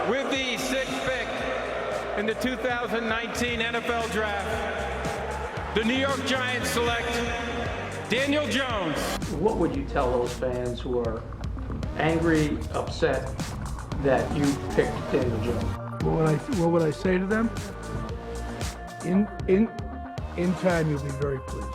With the sixth pick in the 2019 NFL Draft, the New York Giants select Daniel Jones. What would you tell those fans who are angry, upset that you picked Daniel Jones? What would I say to them? In time, you'll be very pleased.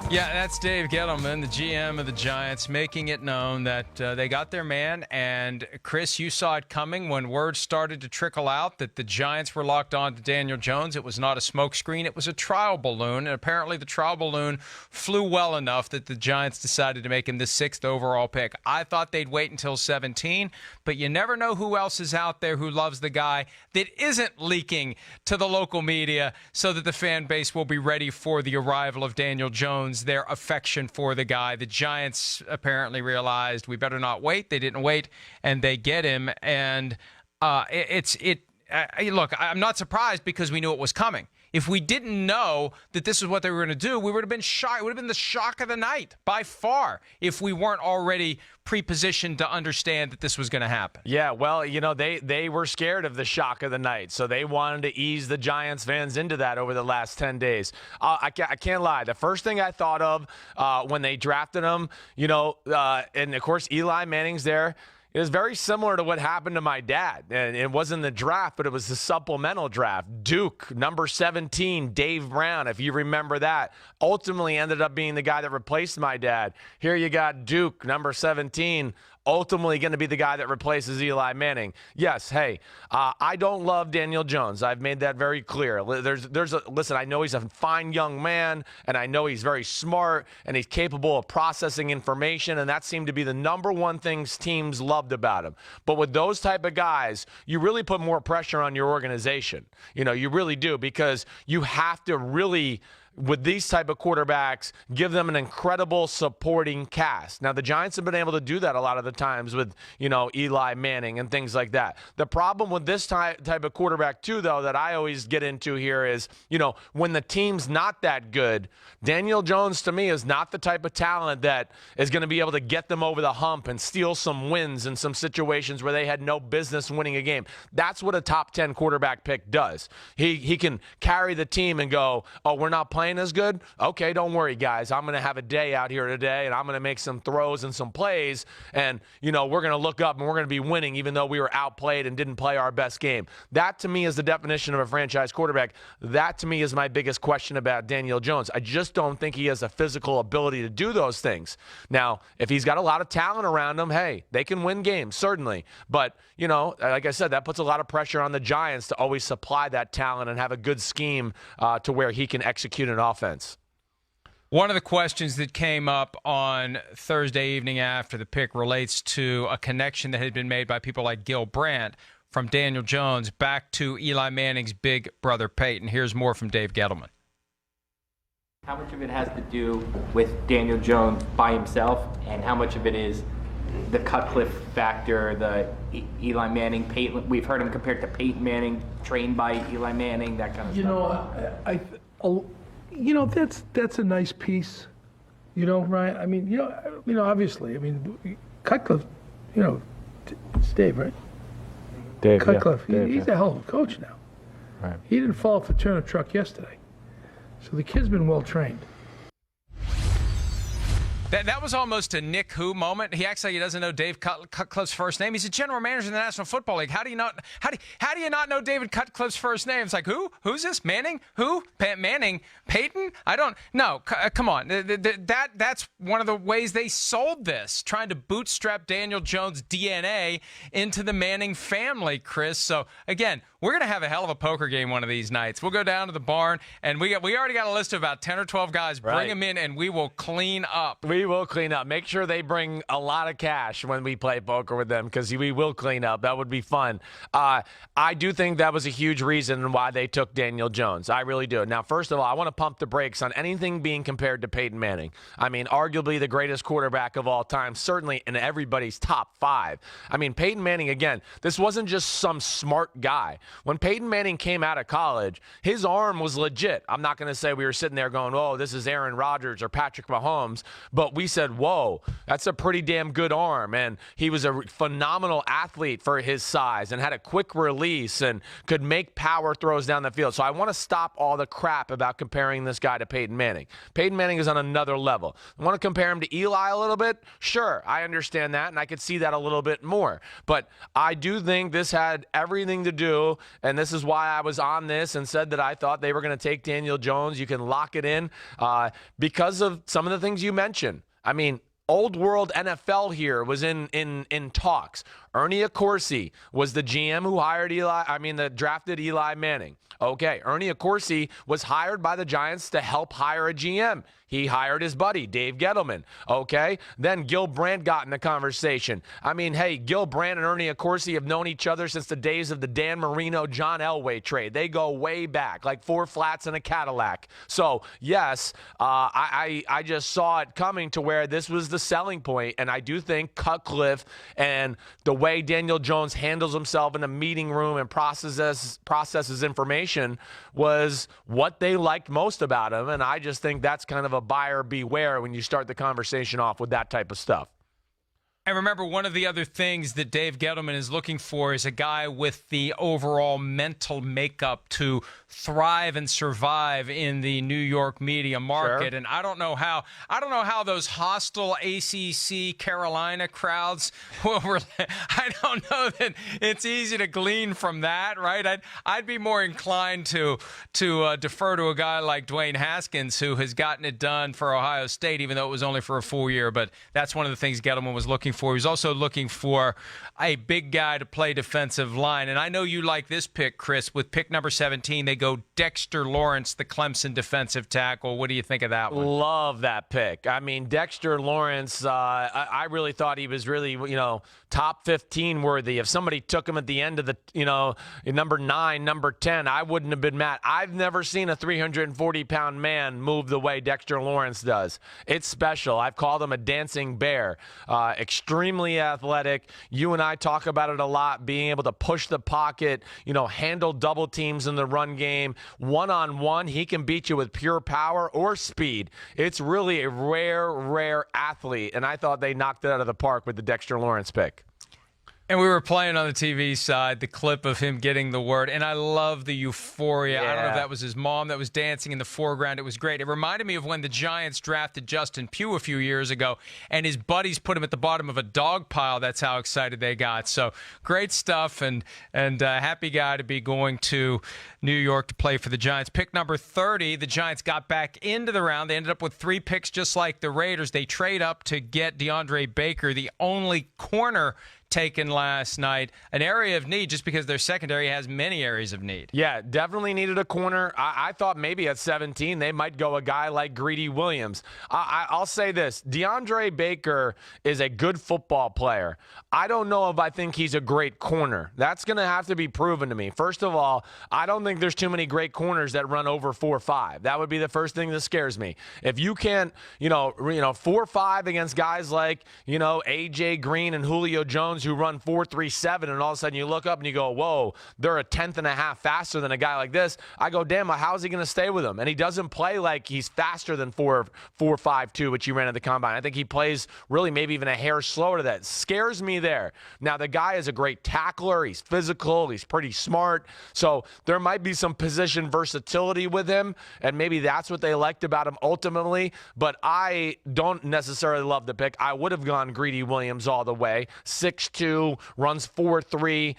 Yeah, that's Dave Gettleman, the GM of the Giants, making it known that they got their man. And, Chris, you saw it coming when word started to trickle out that the Giants were locked on to Daniel Jones. It was not a smokescreen. It was a trial balloon. And apparently the trial balloon flew well enough that the Giants decided to make him the 6th overall pick. I thought they'd wait until 17, but you never know who else is out there who loves the guy that isn't leaking to the local media so that the fan base will be ready for the arrival of Daniel Jones. Their affection for the guy. The Giants apparently realized we better not wait. They didn't wait, and they get him. And look, I'm not surprised because we knew it was coming. If we didn't know that this is what they were going to do, we would have been shocked. It would have been the shock of the night by far if we weren't already pre-positioned to understand that this was going to happen. Yeah, well, they were scared of the shock of the night, so they wanted to ease the Giants fans into that over the last 10 days. I can't lie. The first thing I thought of when they drafted him, and of course Eli Manning's there, it was very similar to what happened to my dad. And it wasn't the draft, but it was the supplemental draft. Duke, number 17, Dave Brown, if you remember that, ultimately ended up being the guy that replaced my dad. Here you got Duke, number 17, ultimately going to be the guy that replaces Eli Manning. Yes, hey, I don't love Daniel Jones. I've made that very clear. Listen, I know he's a fine young man, and I know he's very smart, and he's capable of processing information, and that seemed to be the number one thing teams loved about him. But with those type of guys, you really put more pressure on your organization. You really do, because you have to really, with these type of quarterbacks, give them an incredible supporting cast. Now, the Giants have been able to do that a lot of the times with, Eli Manning and things like that. The problem with this type of quarterback, too, though, that I always get into here is, when the team's not that good, Daniel Jones, to me, is not the type of talent that is going to be able to get them over the hump and steal some wins in some situations where they had no business winning a game. That's what a top 10 quarterback pick does. He can carry the team and go, oh, we're not playing as good? Okay, don't worry, guys. I'm going to have a day out here today, and I'm going to make some throws and some plays, and, we're going to look up, and we're going to be winning even though we were outplayed and didn't play our best game. That, to me, is the definition of a franchise quarterback. That, to me, is my biggest question about Daniel Jones. I just don't think he has a physical ability to do those things. Now, if he's got a lot of talent around him, hey, they can win games, certainly. But, like I said, that puts a lot of pressure on the Giants to always supply that talent and have a good scheme to where he can execute an offense. One of the questions that came up on Thursday evening after the pick relates to a connection that had been made by people like Gil Brandt from Daniel Jones back to Eli Manning's big brother Peyton. Here's more from Dave Gettleman. How much of it has to do with Daniel Jones by himself, and how much of it is the Cutcliffe factor, the Eli Manning, Peyton? We've heard him compared to Peyton Manning, trained by Eli Manning, that kind of stuff. That's a nice piece, right? I mean, obviously, Cutcliffe, it's Dave, right? Dave, Cutcliffe, yeah. Dave, he's a hell of a coach now. Right. He didn't fall off a turnip truck yesterday. So the kid's been well trained. That was almost a Nick Who moment. He acts like he doesn't know Dave Cutcliffe's first name. He's a general manager in the National Football League. How do you not know David Cutcliffe's first name? It's like, who? Who's this? Manning? Who? Manning? Peyton? I don't know. Come on. That's one of the ways they sold this, trying to bootstrap Daniel Jones' DNA into the Manning family, Chris. So, again, we're going to have a hell of a poker game one of these nights. We'll go down to the barn, and we already got a list of about 10 or 12 guys. Bring Right. them in, and we will clean up. We will clean up. Make sure they bring a lot of cash when we play poker with them, because we will clean up. That would be fun. I do think that was a huge reason why they took Daniel Jones. I really do. Now, first of all, I want to pump the brakes on anything being compared to Peyton Manning. I mean, arguably the greatest quarterback of all time, certainly in everybody's top 5. I mean, Peyton Manning, again, this wasn't just some smart guy. When Peyton Manning came out of college, his arm was legit. I'm not going to say we were sitting there going, oh, this is Aaron Rodgers or Patrick Mahomes, but we said, whoa, that's a pretty damn good arm. And he was a phenomenal athlete for his size and had a quick release and could make power throws down the field. So I want to stop all the crap about comparing this guy to Peyton Manning. Peyton Manning is on another level. I want to compare him to Eli a little bit? Sure, I understand that, and I could see that a little bit more. But I do think this had everything to do, and this is why I was on this and said that I thought they were going to take Daniel Jones. You can lock it in because of some of the things you mentioned. I mean, old world NFL here was in talks. Ernie Accorsi was the GM who that drafted Eli Manning. Okay, Ernie Accorsi was hired by the Giants to help hire a GM. He hired his buddy, Dave Gettleman. Okay, then Gil Brandt got in the conversation. I mean, hey, Gil Brandt and Ernie Accorsi have known each other since the days of the Dan Marino, John Elway trade. They go way back, like 4 flats and a Cadillac. So, yes, I just saw it coming to where this was the selling point, and I do think Cutcliffe and the way Daniel Jones handles himself in a meeting room and processes information was what they liked most about him, and I just think that's kind of a buyer beware when you start the conversation off with that type of stuff. And remember, one of the other things that Dave Gettleman is looking for is a guy with the overall mental makeup to thrive and survive in the New York media market. Sure. And I don't know how those hostile ACC Carolina crowds were. I don't know that it's easy to glean from that, right? I'd be more inclined to defer to a guy like Dwayne Haskins, who has gotten it done for Ohio State, even though it was only for a full year. But that's one of the things Gettleman was looking for. He was also looking for a big guy to play defensive line. And I know you like this pick, Chris. With pick number 17, they go Dexter Lawrence, the Clemson defensive tackle. What do you think of that one? Love that pick. I mean, Dexter Lawrence, I really thought he was really, top 15 worthy. If somebody took him at the end of the, number 9, number 10, I wouldn't have been mad. I've never seen a 340-pound man move the way Dexter Lawrence does. It's special. I've called him a dancing bear. Extremely athletic. You and I talk about it a lot, being able to push the pocket, handle double teams in the run game. One-on-one, he can beat you with pure power or speed. It's really a rare athlete, and I thought they knocked it out of the park with the Dexter Lawrence pick. And we were playing on the TV side the clip of him getting the word, and I love the euphoria. Yeah. I don't know if that was his mom that was dancing in the foreground. It was great. It reminded me of when the Giants drafted Justin Pugh a few years ago, and his buddies put him at the bottom of a dog pile. That's how excited they got. So great stuff, and happy guy to be going to New York to play for the Giants. Pick number 30, the Giants got back into the round. They ended up with 3 picks just like the Raiders. They trade up to get DeAndre Baker, the only corner taken last night, an area of need just because their secondary has many areas of need. Yeah, definitely needed a corner. I thought maybe at 17 they might go a guy like Greedy Williams. I'll say this, DeAndre Baker is a good football player. I don't know if I think he's a great corner. That's going to have to be proven to me. First of all, I don't think there's too many great corners that run over 4.5. That would be the first thing that scares me. If you can't, 4.5 against guys like, A.J. Green and Julio Jones who run 4.37, and all of a sudden you look up and you go, whoa, they're a 1/10.5 faster than a guy like this. I go, damn, how's he going to stay with him? And he doesn't play like he's faster than 4.52, which he ran at the combine. I think he plays really maybe even a hair slower to that. Scares me there. Now, the guy is a great tackler. He's physical. He's pretty smart. So there might be some position versatility with him, and maybe that's what they liked about him ultimately. But I don't necessarily love the pick. I would have gone Greedy Williams all the way. 6'2", runs 4.3.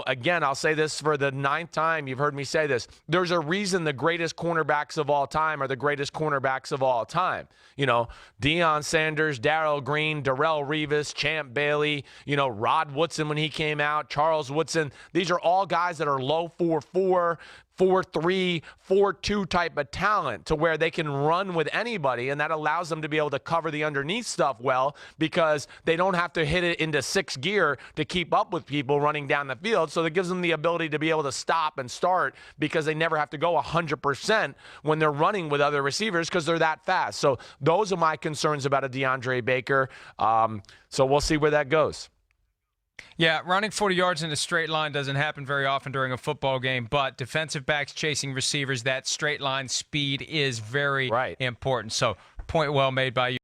Again, I'll say this for the 9th time. You've heard me say this. There's a reason the greatest cornerbacks of all time are the greatest cornerbacks of all time. Deion Sanders, Darrell Green, Darrelle Revis, Champ Bailey, Rod Woodson when he came out, Charles Woodson. These are all guys that are low 4.4, 4.3, 4.2 type of talent to where they can run with anybody, and that allows them to be able to cover the underneath stuff well because they don't have to hit it into 6th gear to keep up with people running down the field. So that gives them the ability to be able to stop and start because they never have to go 100% when they're running with other receivers because they're that fast. So those are my concerns about a DeAndre Baker. So we'll see where that goes. Yeah, running 40 yards in a straight line doesn't happen very often during a football game, but defensive backs chasing receivers, that straight line speed is very important. So, point well made by you.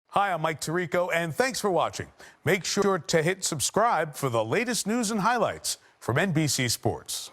Hi, I'm Mike Tirico, and thanks for watching. Make sure to hit subscribe for the latest news and highlights from NBC Sports.